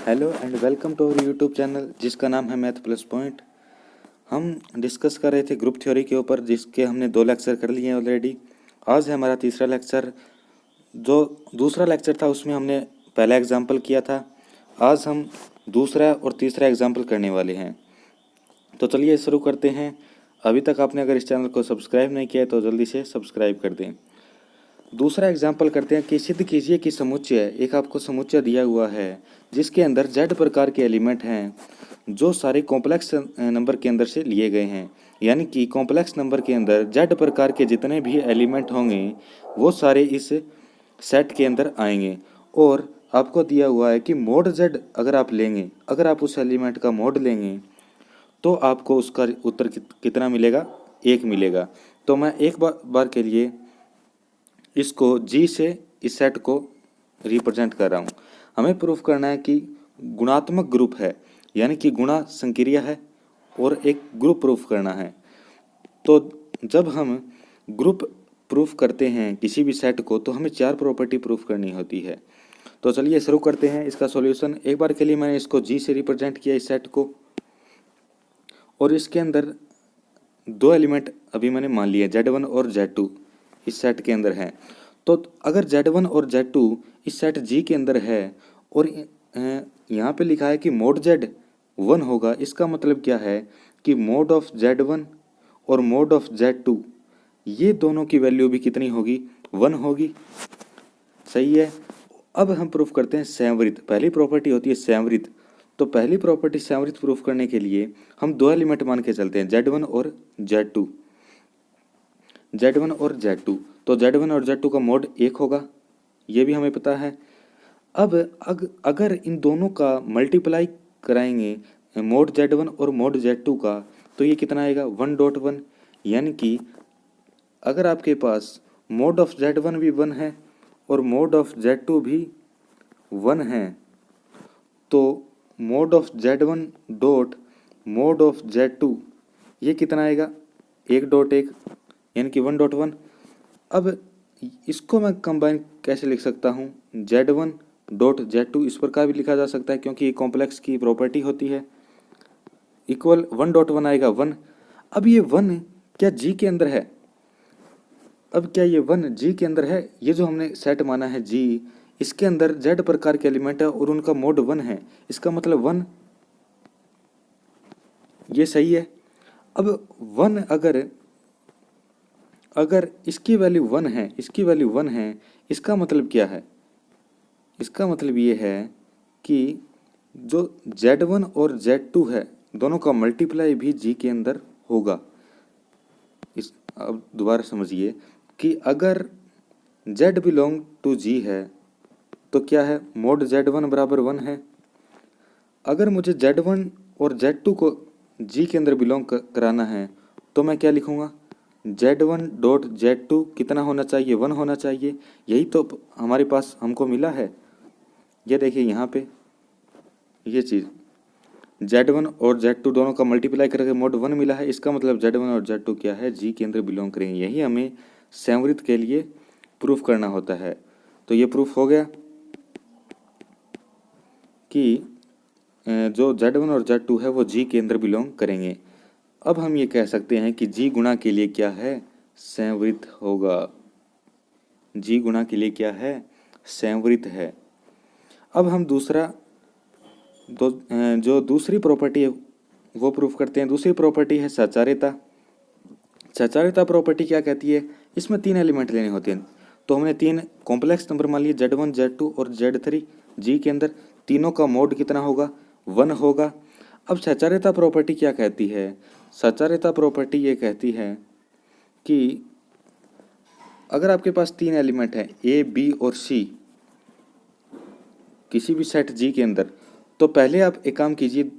Hello and welcome to our YouTube channel जिसका नाम है मैथ प्लस पॉइंट। हम डिस्कस कर रहे थे ग्रुप थ्योरी के ऊपर, जिसके हमने 2 लेक्चर कर लिए हैं ऑलरेडी। आज है हमारा तीसरा लेक्चर। जो दूसरा लेक्चर था उसमें हमने पहला एग्जाम्पल किया था। आज हम दूसरा और तीसरा एग्जाम्पल करने वाले हैं। तो चलिए शुरू करते हैं। अभी तक आपने अगर इस चैनल को सब्सक्राइब नहीं किया है तो जल्दी से सब्सक्राइब कर दें। दूसरा एग्जाम्पल करते हैं कि सिद्ध कीजिए कि समुच्चय, एक आपको समुच्चय दिया हुआ है जिसके अंदर z प्रकार के एलिमेंट हैं जो सारे कॉम्प्लेक्स नंबर के अंदर से लिए गए हैं। यानी कि कॉम्प्लेक्स नंबर के अंदर z प्रकार के जितने भी एलिमेंट होंगे वो सारे इस सेट के अंदर आएंगे। और आपको दिया हुआ है कि मोड z अगर आप लेंगे, अगर आप उस एलिमेंट का मोड लेंगे तो आपको उसका उत्तर कितना मिलेगा? 1 मिलेगा। तो मैं एक बार के लिए इसको G से इस सेट को रिप्रेजेंट कर रहा हूँ। हमें प्रूफ करना है कि गुणात्मक ग्रुप है, यानी कि गुणा संक्रिय है, और एक ग्रुप प्रूफ करना है। तो जब हम ग्रुप प्रूफ करते हैं किसी भी सेट को तो हमें 4 प्रॉपर्टी प्रूफ करनी होती है। तो चलिए शुरू करते हैं इसका सॉल्यूशन। एक बार के लिए मैंने इसको G से रिप्रेजेंट किया इस सेट को, और इसके अंदर 2 एलिमेंट अभी मैंने मान लिए Z1 और Z2 इस सेट के अंदर है। तो अगर Z1 और Z2 इस सेट G के अंदर है और यहाँ पे लिखा है कि मोड Z 1 होगा, इसका मतलब क्या है कि मोड ऑफ Z1 और मोड ऑफ Z2 ये दोनों की वैल्यू भी कितनी होगी? 1 होगी। सही है। अब हम प्रूफ करते हैं संवृत। पहली प्रॉपर्टी होती है संवृत। तो पहली प्रॉपर्टी संवृत प्रूफ करने के लिए हम 2 एलिमेंट मान के चलते हैं, Z1 और Z2। Z1 और Z2, तो Z1 और Z2 का मोड 1 होगा, ये भी हमें पता है। अब अगर इन दोनों का मल्टीप्लाई कराएंगे मोड Z1 और मोड Z2 का, तो ये कितना आएगा? 1.1। यानी कि अगर आपके पास मोड ऑफ Z1 भी 1 है और मोड ऑफ Z2 भी 1 है, तो mode of Z1 dot mode of Z2 ये कितना आएगा? 1.1, यानी कि 1.1। अब इसको मैं कंबाइन कैसे लिख सकता हूँ? Z1 डॉट Z2 इस प्रकार भी लिखा जा सकता है, क्योंकि ये कॉम्प्लेक्स की प्रॉपर्टी होती है। इक्वल 1.1 आएगा 1। अब ये 1 क्या G के अंदर है? अब क्या ये 1 G के अंदर है? ये जो हमने सेट माना है G, इसके अंदर Z प्रकार के एलिमेंट है और उनका मोड 1 है, इसका मतलब 1, ये सही है। अब 1 अगर इसकी वैल्यू 1 है, इसकी वैल्यू 1 है, इसका मतलब क्या है? इसका मतलब ये है कि जो Z1 और Z2 है दोनों का मल्टीप्लाई भी G के अंदर होगा। अब दोबारा समझिए कि अगर Z बिलोंग टू G है तो क्या है? मोड Z1 बराबर 1 है। अगर मुझे Z1 और Z2 को G के अंदर बिलोंग कराना है तो मैं क्या लिखूँगा? Z1 डॉट Z2 कितना होना चाहिए? 1 होना चाहिए। यही तो हमारे पास हमको मिला है। ये देखिए यहाँ पे ये चीज़ Z1 और Z2 दोनों का मल्टीप्लाई करके मोड 1 मिला है। इसका मतलब Z1 और Z2 क्या है? G के अंदर बिलोंग करेंगे। यही हमें संवृत के लिए प्रूफ करना होता है। तो ये प्रूफ हो गया कि जो Z1 और Z2 है वो G के अंदर बिलोंग करेंगे। अब हम ये कह सकते हैं कि G गुणा के लिए क्या है? संवृत होगा। G गुणा के लिए क्या है? संवृत है। अब हम जो दूसरी प्रॉपर्टी है वो प्रूफ करते हैं। दूसरी प्रॉपर्टी है सचारिता। सचारिता प्रॉपर्टी क्या कहती है? इसमें 3 एलिमेंट लेने होते हैं। तो हमने 3 कॉम्प्लेक्स नंबर मान लिए Z1, Z2 और Z3 G के अंदर। तीनों का मोड कितना होगा? 1 होगा। अब सचारिता प्रॉपर्टी क्या कहती है? सचारिता प्रॉपर्टी ये कहती है कि अगर आपके पास 3 एलिमेंट हैं A, B और C किसी भी सेट G के अंदर, तो पहले आप एक काम कीजिए,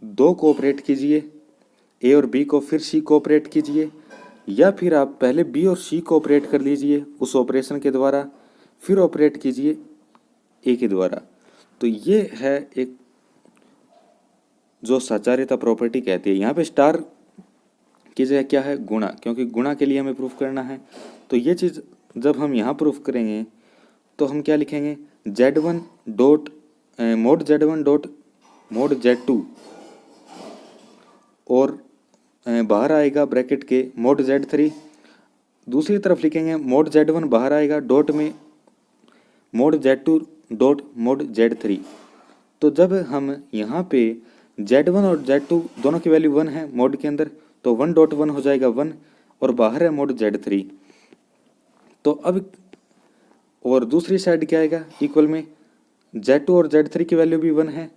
2 कोऑपरेट कीजिए A और B को, फिर C कोऑपरेट कीजिए, या फिर आप पहले B और C कोऑपरेट कर लीजिए उस ऑपरेशन के द्वारा, फिर ऑपरेट कीजिए A के द्वारा। तो ये है एक जो सचारिता प्रॉपर्टी कहती है। यहाँ पे स्टार की जगह क्या है? गुणा, क्योंकि गुणा के लिए हमें प्रूफ करना है। तो ये चीज़ जब हम यहाँ प्रूफ करेंगे तो हम क्या लिखेंगे? Z1 dot mode Z1 dot mode Z2 और बाहर आएगा ब्रैकेट के मोड Z3। दूसरी तरफ लिखेंगे मोड Z1 बाहर आएगा डॉट में mode Z2 dot mode Z3। तो जब हम यहाँ पे Z1 और Z2 दोनों की वैल्यू 1 है मोड के अंदर, तो 1 डॉट 1 हो जाएगा 1 और बाहर है मोड Z3। तो अब और दूसरी साइड क्या आएगा इक्वल में Z2 और Z3 की वैल्यू भी 1 है,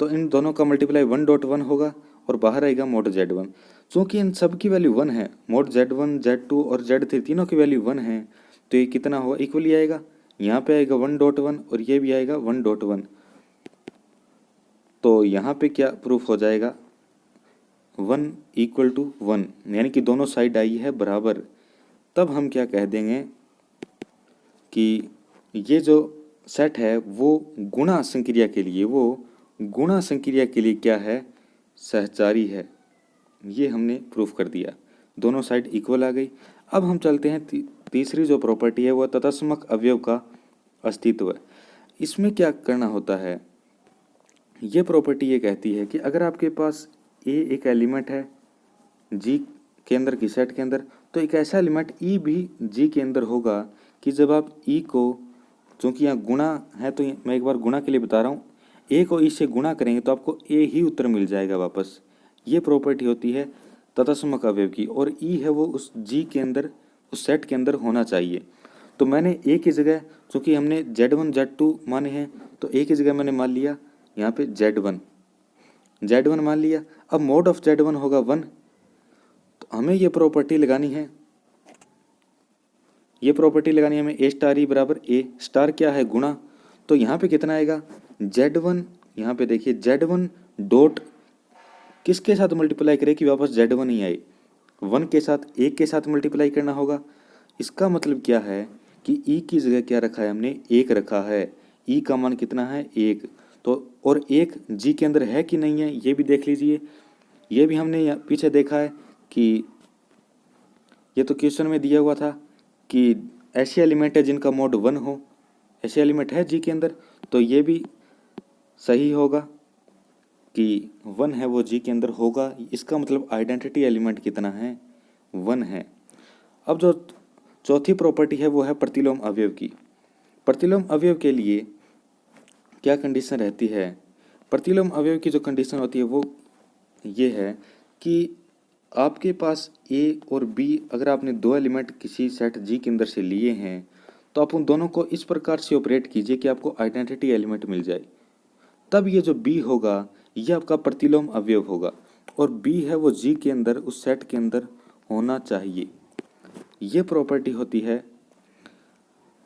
तो इन दोनों का मल्टीप्लाई 1 डॉट 1 होगा और बाहर आएगा मोड Z1। चूँकि इन सब की वैल्यू 1 है, मोड Z1 Z2 और Z3 तीनों की वैल्यू 1 है, तो ये कितना होगा इक्वली आएगा, यहाँ पे आएगा 1 डॉट 1 और ये भी आएगा 1 डॉट 1। तो यहाँ पे क्या प्रूफ हो जाएगा 1 इक्वल टू 1, यानी कि दोनों साइड आई है बराबर। तब हम क्या कह देंगे कि ये जो सेट है वो गुणा संक्रिया के लिए क्या है, सहचारी है। ये हमने प्रूफ कर दिया, दोनों साइड इक्वल आ गई। अब हम चलते हैं तीसरी जो प्रॉपर्टी है वो तत्समक अवयव का अस्तित्व। इसमें क्या करना होता है, ये प्रॉपर्टी ये कहती है कि अगर आपके पास ए एक एलिमेंट है जी के अंदर की सेट के अंदर, तो एक ऐसा एलिमेंट ई भी जी के अंदर होगा कि जब आप ई को, चूँकि यहाँ गुणा है तो मैं एक बार गुणा के लिए बता रहा हूँ, ए को ई से गुणा करेंगे तो आपको ए ही उत्तर मिल जाएगा वापस। ये प्रॉपर्टी होती है तत्समक अवयव की, और ई है वो उस जी के अंदर, उस सेट के अंदर होना चाहिए। तो मैंने ए की जगह, चूँकि हमने Z1 Z2 माने हैं, तो ए की जगह मैंने मान लिया यहाँ पे Z1 मान लिया। अब मोड ऑफ Z1 होगा 1, तो हमें ये प्रॉपर्टी लगानी है, हमें ए स्टार ई बराबर ए स्टार क्या है गुणा। तो यहाँ पे कितना आएगा Z1, यहाँ पे देखिए Z1 डॉट किसके साथ मल्टीप्लाई करें कि वापस Z1 ही आए, 1 के साथ, 1 के साथ मल्टीप्लाई करना होगा। इसका मतलब क्या है कि ई की जगह क्या रखा है हमने, 1 रखा है। ई का मान कितना है 1, तो और 1 जी के अंदर है कि नहीं है ये भी देख लीजिए। ये भी हमने पीछे देखा है कि ये तो क्वेश्चन में दिया हुआ था कि ऐसे एलिमेंट है जिनका मोड 1 हो, ऐसे एलिमेंट है जी के अंदर, तो ये भी सही होगा कि 1 है वो जी के अंदर होगा। इसका मतलब आइडेंटिटी एलिमेंट कितना है 1 है। अब जो चौथी प्रॉपर्टी है वो है प्रतिलोम अवयव की। प्रतिलोम अवयव के लिए क्या कंडीशन रहती है, प्रतिलोम अवयव की जो कंडीशन होती है वो ये है कि आपके पास ए और बी, अगर आपने दो एलिमेंट किसी सेट जी के अंदर से लिए हैं, तो आप उन दोनों को इस प्रकार से ऑपरेट कीजिए कि आपको आइडेंटिटी एलिमेंट मिल जाए। तब ये जो बी होगा ये आपका प्रतिलोम अवयव होगा, और बी है वो जी के अंदर, उस सेट के अंदर होना चाहिए। ये प्रॉपर्टी होती है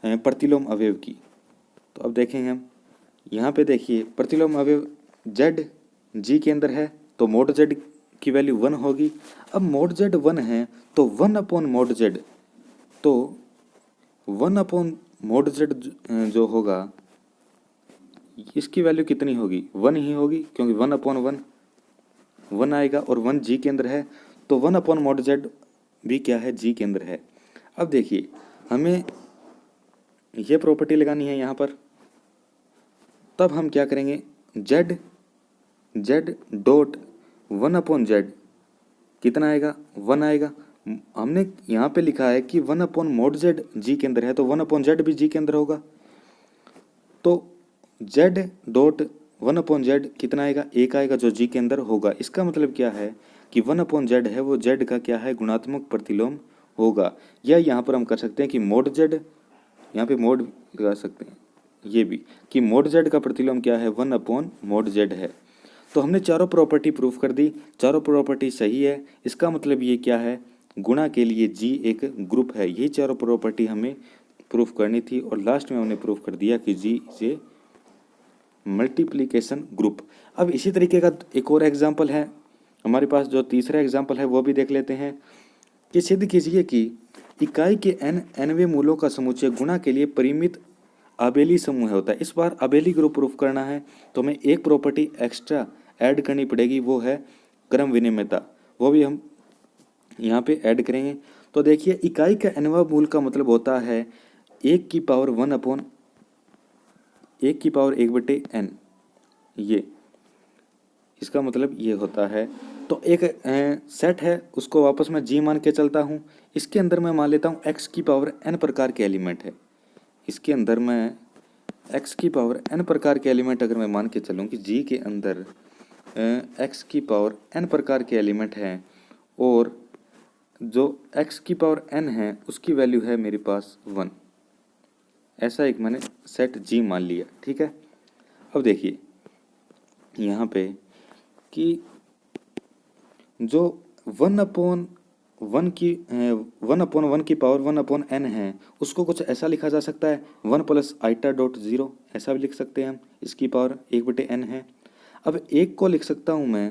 प्रतिलोम अवयव की। तो अब देखेंगे हम, यहाँ पे देखिए प्रतिलोम अवयव जेड जी के अंदर है, तो मोड जेड की वैल्यू 1 होगी। अब मोड जेड 1 है तो 1 अपॉन मोड जेड, तो 1 अपॉन मोड जेड जो होगा इसकी वैल्यू कितनी होगी 1 ही होगी, क्योंकि 1 अपॉन 1 आएगा और 1 जी के अंदर है, तो 1 अपॉन मोड जेड भी क्या है जी के अंदर है। अब देखिए हमें ये प्रॉपर्टी लगानी है यहाँ पर, तब हम क्या करेंगे जेड डॉट 1 अपॉन जेड कितना आएगा 1 आएगा। हमने यहाँ पे लिखा है कि 1 अपॉन मोड जेड जी के अंदर है, तो 1 अपॉन जेड भी जी के अंदर होगा। तो जेड डॉट 1 अपॉन जेड कितना आएगा 1 आएगा, जो जी के अंदर होगा। इसका मतलब क्या है कि 1 अपॉन जेड है वो जेड का क्या है गुणात्मक प्रतिलोम होगा। या यहाँ पर हम कर सकते हैं कि मोड जेड, यहाँ पे मोड लगा सकते हैं ये भी, कि मोड जेड का प्रतिलोम क्या है 1 अपॉन मोड जेड है। तो हमने चारों प्रॉपर्टी प्रूफ कर दी, चारों प्रॉपर्टी सही है। इसका मतलब ये क्या है, गुणा के लिए जी एक ग्रुप है। यही चारों प्रॉपर्टी हमें प्रूफ करनी थी, और लास्ट में हमने प्रूफ कर दिया कि जी से मल्टीप्लिकेशन ग्रुप। अब इसी तरीके का एक और एग्जाम्पल है हमारे पास, जो तीसरा एग्जाम्पल है वो भी देख लेते हैं कि सिद्ध कीजिए कि इकाई के nवें मूलों का समुच्चय गुणा के लिए परिमित आबेली समूह होता है। इस बार आबेली ग्रुप प्रूफ करना है, तो हमें एक प्रॉपर्टी एक्स्ट्रा ऐड करनी पड़ेगी, वो है क्रम विनिमयता। वो भी हम यहाँ पे ऐड करेंगे। तो देखिए इकाई का nवां मूल का मतलब होता है 1 की पावर 1 अपॉन 1 की पावर 1/n। ये इसका मतलब ये होता है। तो एक सेट है, उसको वापस मैं जी मान के चलता हूँ। इसके अंदर मैं मान लेता हूँ x की पावर n प्रकार के एलिमेंट है। इसके अंदर मैं x की पावर n प्रकार के एलिमेंट अगर मैं मान के चलूँ कि जी के अंदर x की पावर n प्रकार के एलिमेंट हैं और जो x की पावर n है उसकी वैल्यू है मेरे पास 1। ऐसा एक मैंने सेट जी मान लिया, ठीक है। अब देखिए यहाँ पे कि जो 1/1 की 1/1 की पावर 1/n है, उसको कुछ ऐसा लिखा जा सकता है 1 प्लस आइटा डॉट ज़ीरो, ऐसा भी लिख सकते हैं हम। इसकी पावर 1/n है। अब एक को लिख सकता हूँ मैं,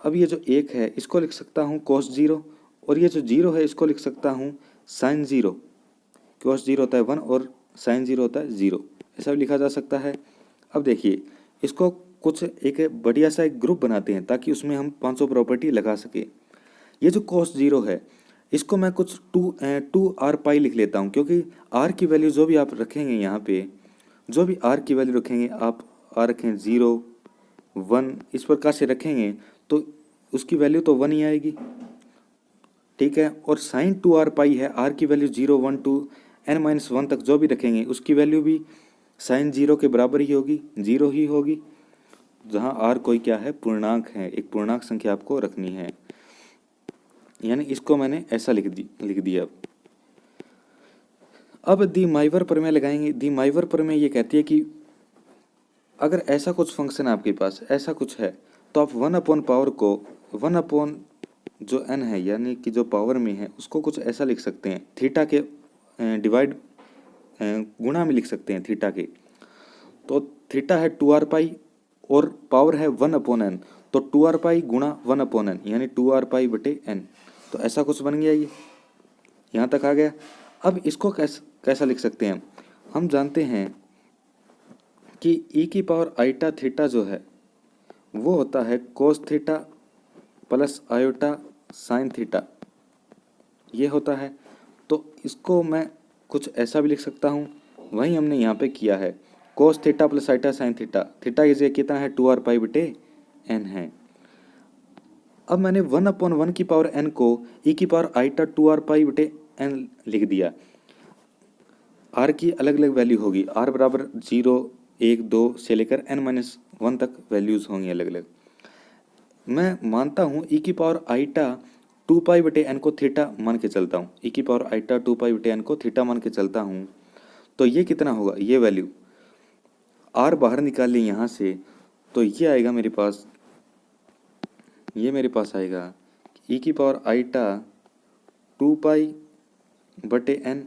अब ये जो एक है इसको लिख सकता हूँ cos ज़ीरो, और ये जो ज़ीरो है इसको लिख सकता हूँ साइन ज़ीरो। cos ज़ीरो होता है 1 और साइन ज़ीरो होता है 0, ऐसा भी लिखा जा सकता है। अब देखिए इसको कुछ एक बढ़िया सा एक ग्रुप बनाते हैं ताकि उसमें हम 500 प्रॉपर्टी लगा सके। ये जो cos ज़ीरो है इसको मैं कुछ 2r पाई लिख लेता हूँ, क्योंकि r की वैल्यू जो भी आप रखेंगे यहाँ पे, जो भी r की वैल्यू रखेंगे, आप r रखें 0 1 इस प्रकार से रखेंगे तो उसकी वैल्यू तो 1 ही आएगी, ठीक है। और साइन 2r पाई है, r की वैल्यू 0 1 2 n-1 तक जो भी रखेंगे उसकी वैल्यू भी साइन 0 के बराबर ही होगी, 0 ही होगी, जहाँ r कोई क्या है, पूर्णांक है, एक पूर्णांक संख्या आपको रखनी है। यानी इसको मैंने ऐसा लिख दिया। अब दी माइवर प्रमेय लगाएंगे। दी माइवर प्रमेय ये कहती है कि अगर ऐसा कुछ फंक्शन आपके पास ऐसा कुछ है तो आप 1 पावर को 1 जो n है यानी कि जो पावर में है उसको कुछ ऐसा लिख सकते हैं, थीटा के डिवाइड गुणा में लिख सकते हैं थीटा के। तो थीटा है 2r पाई और पावर है 1/n, तो 2r पाई गुणा 1/n यानी 2r पाई बटे n। तो ऐसा कुछ बन गया, ये यहाँ तक आ गया। अब इसको कैसा लिख सकते हैं हम जानते हैं कि e की पावर आइटा थीटा जो है वो होता है cos theta plus iota sine theta, ये होता है। तो इसको मैं कुछ ऐसा भी लिख सकता हूँ, वही हमने यहाँ पे किया है, cos theta plus iota sine theta. Theta की जगह कितना है 2r पाई बटे n है। अब मैंने 1/1 की पावर n को e की पावर आइटा 2r पाई बटे n लिख दिया। r की अलग अलग वैल्यू होगी, r बराबर 0 1 2 से लेकर n-1 तक वैल्यूज होंगी अलग अलग। मैं मानता हूँ e की पावर आइटा 2 पाई बटे n को थीटा मान के चलता हूँ, e की पावर आइटा 2 पाई बटे n को थीटा मान के चलता हूँ। तो ये कितना होगा, ये वैल्यू r बाहर निकाल ली यहाँ से, तो ये आएगा मेरे पास, ये मेरे पास आएगा e की पावर आइटा 2 पाई बटे n,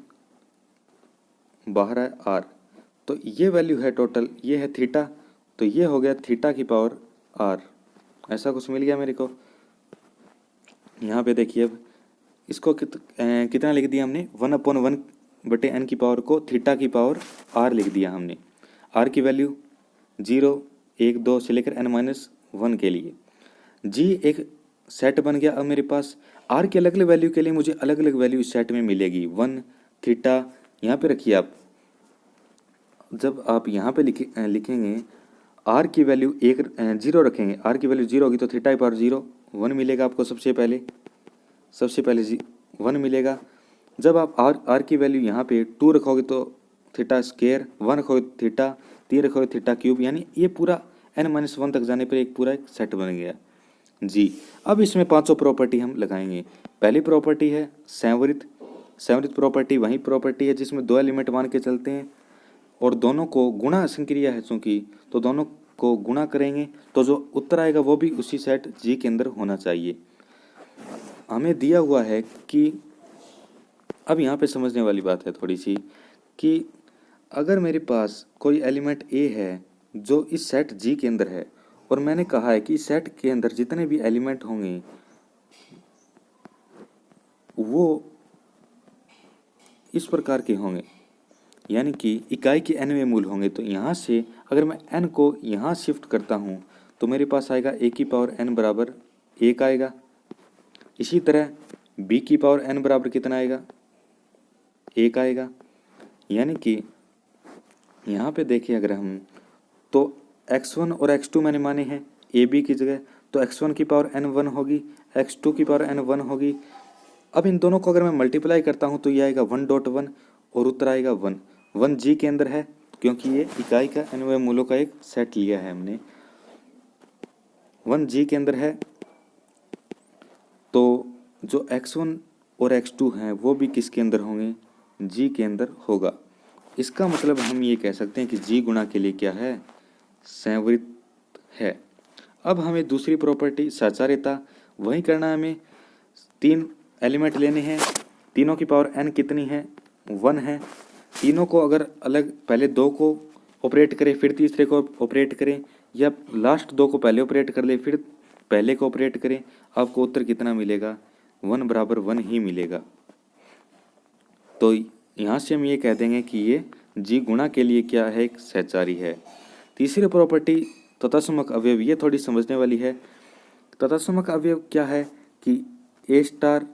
बाहर है r, तो ये वैल्यू है टोटल, ये है थीटा, तो ये हो गया थीटा की पावर r। ऐसा कुछ मिल गया मेरे को। यहाँ पे देखिए अब इसको कितना लिख दिया हमने, 1/1 बटे n की पावर को थीटा की पावर r लिख दिया हमने। r की वैल्यू 0 1 2 से लेकर n-1 के लिए। g एक सेट बन गया। अब मेरे पास r की अलग अलग वैल्यू के लिए मुझे अलग अलग वैल्यू इस सेट में मिलेगी। 1 थीटा यहाँ पे रखिए आप, जब आप यहाँ पे लिखेंगे r की वैल्यू 0 रखेंगे, r की वैल्यू 0 होगी तो थीटा की पावर 0 1 मिलेगा आपको, सबसे पहले 1 मिलेगा। जब आप r की वैल्यू यहाँ पे 2 रखोगे तो थीटा स्क्वायर, 1 रखोगे थीटा, 3 रखोगे थीटा क्यूब, यानी ये पूरा n-1 तक जाने पर एक पूरा एक सेट बन गया जी। अब इसमें 500 प्रॉपर्टी हम लगाएंगे। पहली प्रॉपर्टी है संवृत प्रॉपर्टी, वही प्रॉपर्टी है जिसमें 2 एलिमेंट मान के चलते हैं और दोनों को गुणा संक्रिया है चूंकि, तो दोनों को गुणा करेंगे तो जो उत्तर आएगा वो भी उसी सेट जी के अंदर होना चाहिए। हमें दिया हुआ है कि अब यहाँ पे समझने वाली बात है थोड़ी सी कि अगर मेरे पास कोई एलिमेंट ए है जो इस सेट जी के अंदर है, और मैंने कहा है कि इस सेट के अंदर जितने भी एलिमेंट होंगे वो इस प्रकार के होंगे, यानी कि इकाई के nवें मूल होंगे। तो यहाँ से अगर मैं n को यहाँ शिफ्ट करता हूँ तो मेरे पास आएगा a की पावर n बराबर 1 आएगा। इसी तरह b की पावर n बराबर कितना आएगा, 1 आएगा। यानी कि यहाँ पे देखिए अगर हम, तो x1 और x2 मैंने माने हैं ए बी की जगह, तो x1 की पावर n 1 होगी, x2 की पावर n 1 होगी। अब इन दोनों को अगर मैं मल्टीप्लाई करता हूँ तो ये आएगा 1.1 और उत्तर आएगा 1। 1 जी के अंदर है क्योंकि ये इकाई का n मूलों का एक सेट लिया है हमने। 1 जी के अंदर है, तो जो x1 और x2 हैं वो भी किसके अंदर होंगे, जी के अंदर होगा। इसका मतलब हम ये कह सकते हैं कि जी गुणा के लिए क्या है, संवृत है। अब हमें दूसरी प्रॉपर्टी साचार्यता वही करना है। हमें 3 एलिमेंट लेने हैं, तीनों की पावर n कितनी है, 1 है। तीनों को अगर अलग पहले 2 को ऑपरेट करें फिर तीसरे को ऑपरेट करें, या लास्ट 2 को पहले ऑपरेट कर ले फिर पहले को ऑपरेट करें, आपको उत्तर कितना मिलेगा, 1 बराबर 1 ही मिलेगा। तो यहाँ से हम ये कह देंगे कि ये जी गुणा के लिए क्या है, एक सहचारी है। तीसरी प्रॉपर्टी तथासमक अवयव, ये थोड़ी समझने वाली है। तथासमक अवयव क्या है कि ए स्टार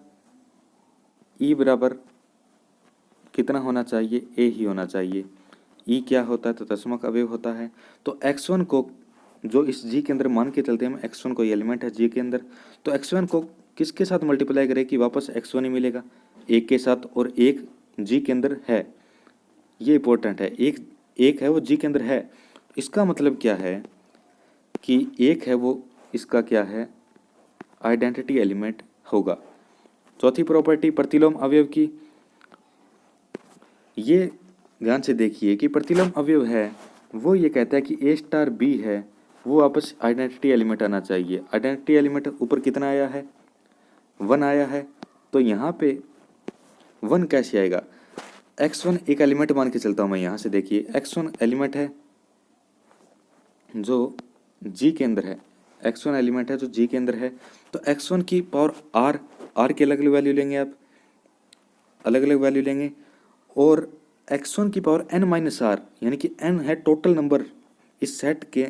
ई बराबर कितना होना चाहिए, ए ही होना चाहिए। ई क्या होता है, तथासमक अवयव होता है। तो x1 को जो इस जी के अंदर मान के चलते हैं हम, x1 कोई एलिमेंट है जी के अंदर, तो x1 को किसके साथ मल्टीप्लाई करें कि वापस x1 ही मिलेगा, एक के साथ, और एक जी के अंदर है, ये इंपॉर्टेंट है। एक है वो जी के अंदर है, इसका मतलब क्या है कि एक है वो इसका क्या है, आइडेंटिटी एलिमेंट होगा। चौथी प्रॉपर्टी प्रतिलोम अवयव की, ये ध्यान से देखिए कि प्रतिलोम अवयव है वो ये कहता है कि ए स्टार बी है वो वापस आइडेंटिटी एलिमेंट आना चाहिए। आइडेंटिटी एलिमेंट ऊपर कितना आया है, 1 आया है, तो यहाँ पे 1 कैसे आएगा, x1 एक एलिमेंट मान के चलता हूँ मैं यहाँ से। देखिए x1 एलिमेंट है जो जी के अंदर है, x1 एलिमेंट है जो जी के अंदर है, तो x1 की पावर r के अलग अलग वैल्यू लेंगे आप, अलग अलग वैल्यू लेंगे, और x1 की पावर n माइनस आर, यानी कि n है टोटल नंबर इस सेट के,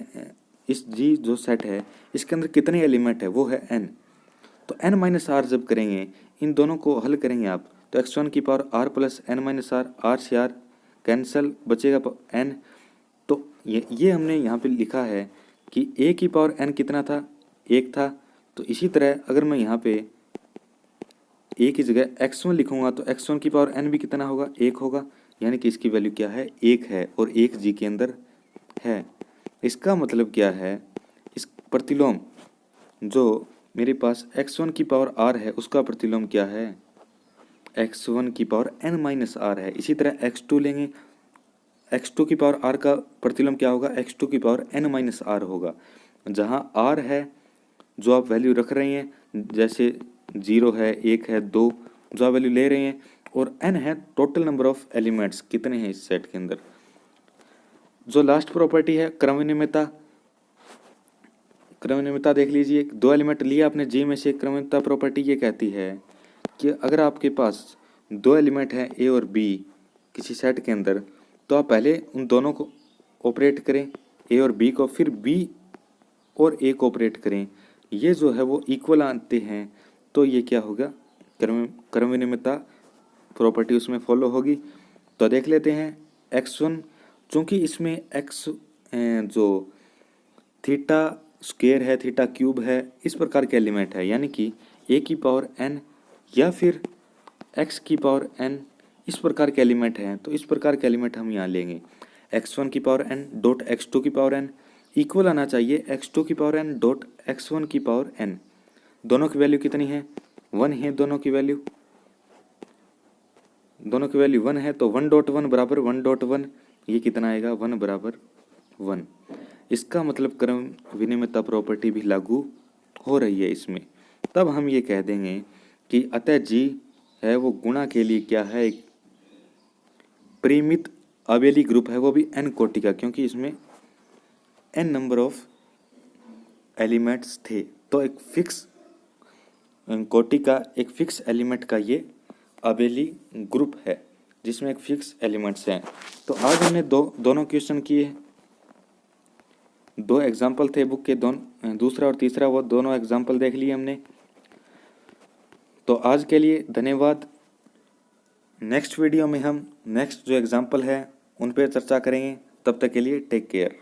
इस जी जो सेट है इसके अंदर कितने एलिमेंट है वो है n। तो n माइनस आर जब करेंगे, इन दोनों को हल करेंगे आप, तो x1 की power r plus n minus r, r से r कैंसल, बचेगा n। तो ये हमने यहाँ पे लिखा है कि a की पावर n कितना था, 1 था। तो इसी तरह अगर मैं यहाँ पे a की जगह x1 लिखूंगा तो x1 की पावर n भी कितना होगा, 1 होगा, यानी कि इसकी वैल्यू क्या है, 1 है, और 1 जी के अंदर है। इसका मतलब क्या है, इस प्रतिलोम जो मेरे पास x1 की पावर r है उसका प्रतिलोम क्या है, x1 की पावर n माइनस आर है। इसी तरह x2 लेंगे, x2 की पावर r का प्रतिलोम क्या होगा, x2 की पावर n माइनस आर होगा। जहाँ r है जो आप वैल्यू रख रहे हैं, जैसे 0 है, 1 है, 2 जो आप वैल्यू ले रहे हैं, और n है टोटल नंबर ऑफ एलिमेंट्स कितने हैं इस सेट के अंदर। जो लास्ट प्रॉपर्टी है क्रमनियमितता, क्रमनियमितता देख लीजिए, 2 एलिमेंट लिए आपने जी में से। क्रमनियमितता प्रॉपर्टी ये कहती है कि अगर आपके पास 2 एलिमेंट हैं ए और बी किसी सेट के अंदर, तो आप पहले उन दोनों को ऑपरेट करें, ए और बी को, फिर बी और ए को ऑपरेट करें, ये जो है वो इक्वल आते हैं, तो ये क्या होगा, क्रमनियमितता प्रॉपर्टी उसमें फॉलो होगी। तो देख लेते हैं x1, चूँकि इसमें x जो थीटा स्क्वायर है, थीटा क्यूब है, इस प्रकार के एलिमेंट है, यानी कि a की पावर n या फिर x की पावर n, इस प्रकार के एलिमेंट हैं, तो इस प्रकार के एलिमेंट हम यहाँ लेंगे। x1 की पावर n डॉट x2 की पावर n इक्वल आना चाहिए x2 की पावर n डॉट x1 की पावर n। दोनों की वैल्यू कितनी है, 1 है, दोनों की वैल्यू 1 है, तो 1.1 बराबर 1.1, ये कितना आएगा, 1 बराबर 1। इसका मतलब क्रम विनिमयता प्रॉपर्टी भी लागू हो रही है इसमें। तब हम ये कह देंगे कि अतः जी है वो गुणा के लिए क्या है, एक परिमित अबेली ग्रुप है, वो भी n कोटि का, क्योंकि इसमें n नंबर ऑफ एलिमेंट्स थे। तो एक फिक्स कोटि का एक फिक्स एलिमेंट का ये अबेली ग्रुप है जिसमें एक फिक्स एलिमेंट्स हैं। तो आज हमने दोनों क्वेश्चन किए, 2 एग्जाम्पल थे बुक के, दूसरा और तीसरा, वो दोनों एग्जाम्पल देख लिए हमने। तो आज के लिए धन्यवाद। नेक्स्ट वीडियो में हम नेक्स्ट जो एग्जाम्पल है उन पर चर्चा करेंगे। तब तक के लिए टेक केयर।